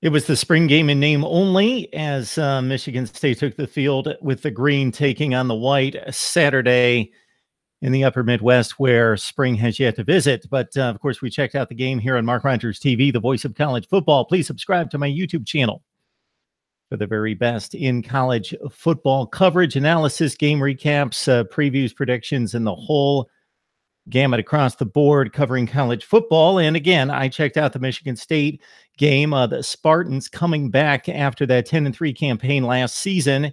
It was the spring game in name only as Michigan State took the field with the green taking on the white Saturday in the upper Midwest where spring has yet to visit. But of course, we checked out the game here on Mark Rogers TV, the voice of college football. Please subscribe to my YouTube channel for the very best in college football coverage, analysis, game recaps, previews, predictions, and the whole gamut across the board covering college football. And again, I checked out the Michigan State game. The Spartans coming back after that 10-3 campaign last season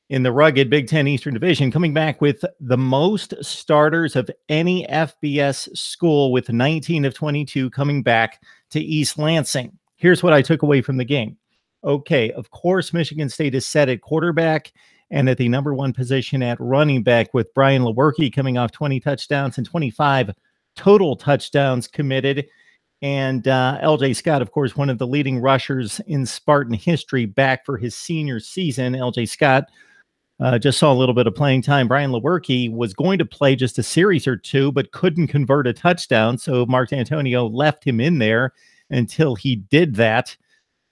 in the rugged Big Ten Eastern Division, coming back with the most starters of any FBS school, with 19 of 22 coming back to East Lansing. Here's what I took away from the game. Okay, of course, Michigan State is set at quarterback and at the number one position at running back, with Brian Lewerke coming off 20 touchdowns and 25 total touchdowns committed. And LJ Scott, of course, one of the leading rushers in Spartan history, back for his senior season. LJ Scott just saw a little bit of playing time. Brian Lewerke was going to play just a series or two, but couldn't convert a touchdown. So Mark D'Antonio left him in there until he did that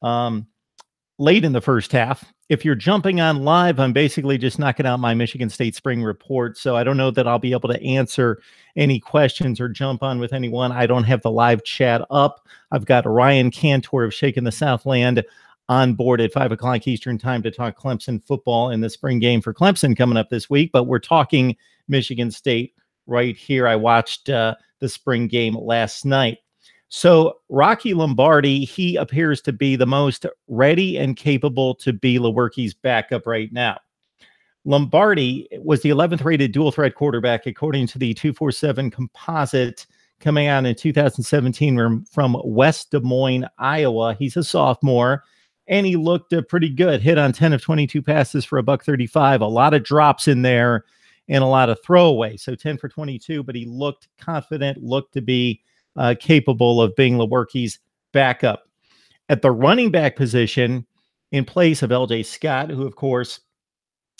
late in the first half. If you're jumping on live, I'm basically just knocking out my Michigan State spring report. So I don't know that I'll be able to answer any questions or jump on with anyone. I don't have the live chat up. I've got Ryan Cantor of Shaking the Southland on board at 5 o'clock Eastern time to talk Clemson football in the spring game for Clemson coming up this week. But we're talking Michigan State right here. I watched the spring game last night. So Rocky Lombardi, he appears to be the most ready and capable to be Lewerke's backup right now. Lombardi was the 11th rated dual threat quarterback, according to the 247 composite coming out in 2017 from West Des Moines, Iowa. He's a sophomore, and he looked pretty good. Hit on 10 of 22 passes for $135. A lot of drops in there and a lot of throwaways. So 10 for 22, but he looked confident, looked to be capable of being Lewerke's backup. At the running back position, in place of LJ Scott, who, of course,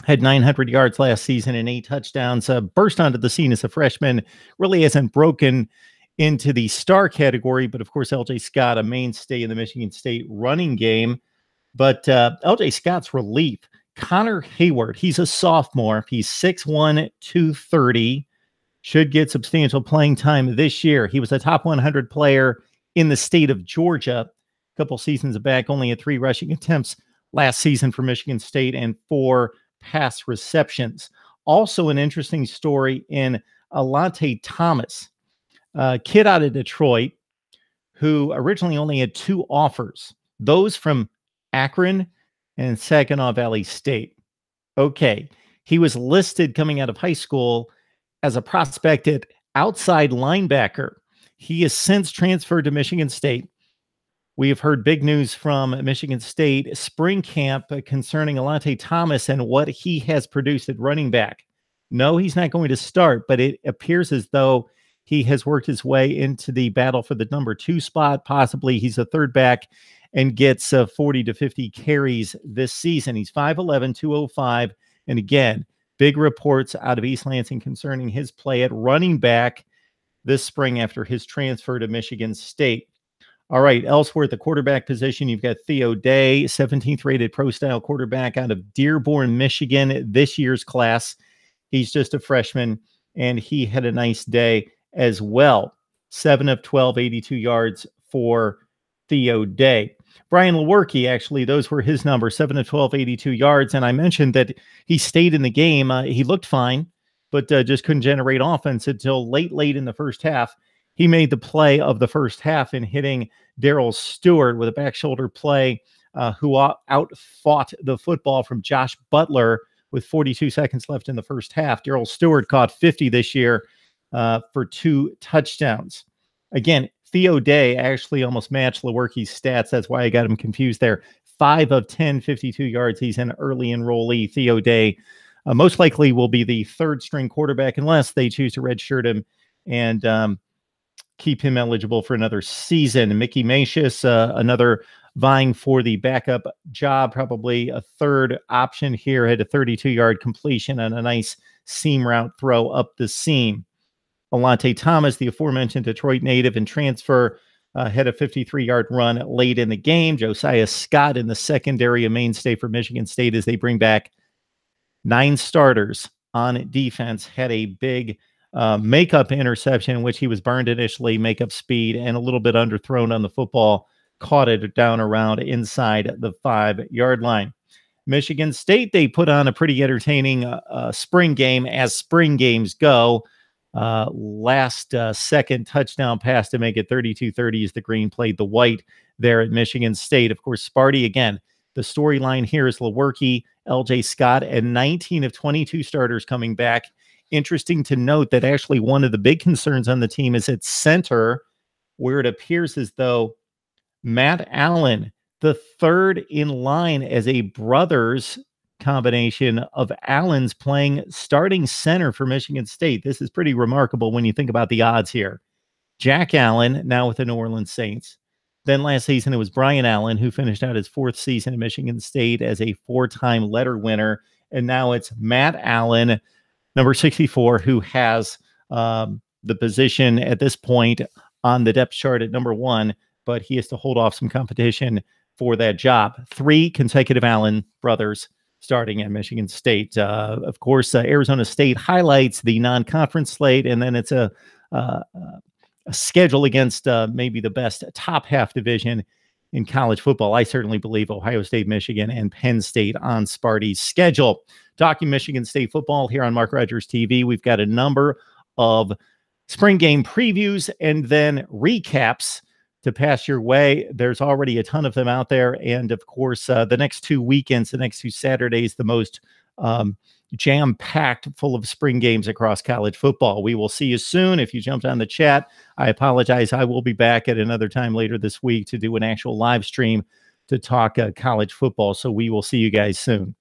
had 900 yards last season and 8 touchdowns, burst onto the scene as a freshman, really hasn't broken into the star category. But, of course, LJ Scott, a mainstay in the Michigan State running game. But LJ Scott's relief, Connor Hayward, he's a sophomore. He's 6'1", 230. Should get substantial playing time this year. He was a top 100 player in the state of Georgia a couple seasons back, only had 3 rushing attempts last season for Michigan State and 4 pass receptions. Also an interesting story in Alante Thomas, a kid out of Detroit who originally only had 2 offers, those from Akron and Saginaw Valley State. Okay, he was listed coming out of high school as a prospect at outside linebacker. He has since transferred to Michigan State. We have heard big news from Michigan State spring camp concerning Alante Thomas and what he has produced at running back. No, he's not going to start, but it appears as though he has worked his way into the battle for the number 2 spot. Possibly he's a third back and gets 40 to 50 carries this season. He's 5'11", 205. And again, big reports out of East Lansing concerning his play at running back this spring after his transfer to Michigan State. All right, elsewhere at the quarterback position, you've got Theo Day, 17th rated pro-style quarterback out of Dearborn, Michigan, this year's class. He's just a freshman, and he had a nice day as well. 7 of 12, 82 yards for Theo Day. Brian Lewerke, actually, those were his numbers, 7 of 12, 82 yards. And I mentioned that he stayed in the game. He looked fine, but just couldn't generate offense until late in the first half. He made the play of the first half in hitting Darrell Stewart with a back shoulder play, who outfought the football from Josh Butler with 42 seconds left in the first half. Darrell Stewart caught 50 this year for 2 touchdowns. Again, Theo Day actually almost matched Lewerke's stats. That's why I got him confused there. 5 of 10, 52 yards. He's an early enrollee. Theo Day most likely will be the 3rd string quarterback unless they choose to redshirt him and keep him eligible for another season. Mickey Macias, another vying for the backup job, probably a 3rd option here, had a 32-yard completion and a nice seam route throw up the seam. Alante Thomas, the aforementioned Detroit native and transfer, had a 53-yard run late in the game. Josiah Scott in the secondary, a mainstay for Michigan State as they bring back 9 starters on defense, had a big makeup interception in which he was burned initially, makeup speed, and a little bit underthrown on the football, caught it down around inside the 5-yard line. Michigan State, they put on a pretty entertaining spring game, as spring games go. Last second touchdown pass to make it 32-30 as the green played the white there at Michigan State. Of course, Sparty, again, the storyline here is Lewerke, LJ Scott, and 19 of 22 starters coming back. Interesting to note that actually one of the big concerns on the team is at center, where it appears as though Matt Allen, the third in line as a brothers combination of Allens playing starting center for Michigan State. This is pretty remarkable when you think about the odds here. Jack Allen, now with the New Orleans Saints. Then last season, it was Brian Allen, who finished out his 4th season at Michigan State as a 4-time letter winner. And now it's Matt Allen, number 64, who has the position at this point on the depth chart at number 1, but he has to hold off some competition for that job. 3 consecutive Allen brothers starting at Michigan State. Of course, Arizona State highlights the non-conference slate, and then it's a schedule against maybe the best top half division in college football. I certainly believe Ohio State, Michigan, and Penn State on Sparty's schedule. Talking Michigan State football here on Mark Rogers TV, we've got a number of spring game previews and then recaps to pass your way. There's already a ton of them out there. And of course, the next 2 weekends, the next 2 Saturdays, the most jam-packed full of spring games across college football. We will see you soon. If you jumped on the chat, I apologize. I will be back at another time later this week to do an actual live stream to talk college football. So we will see you guys soon.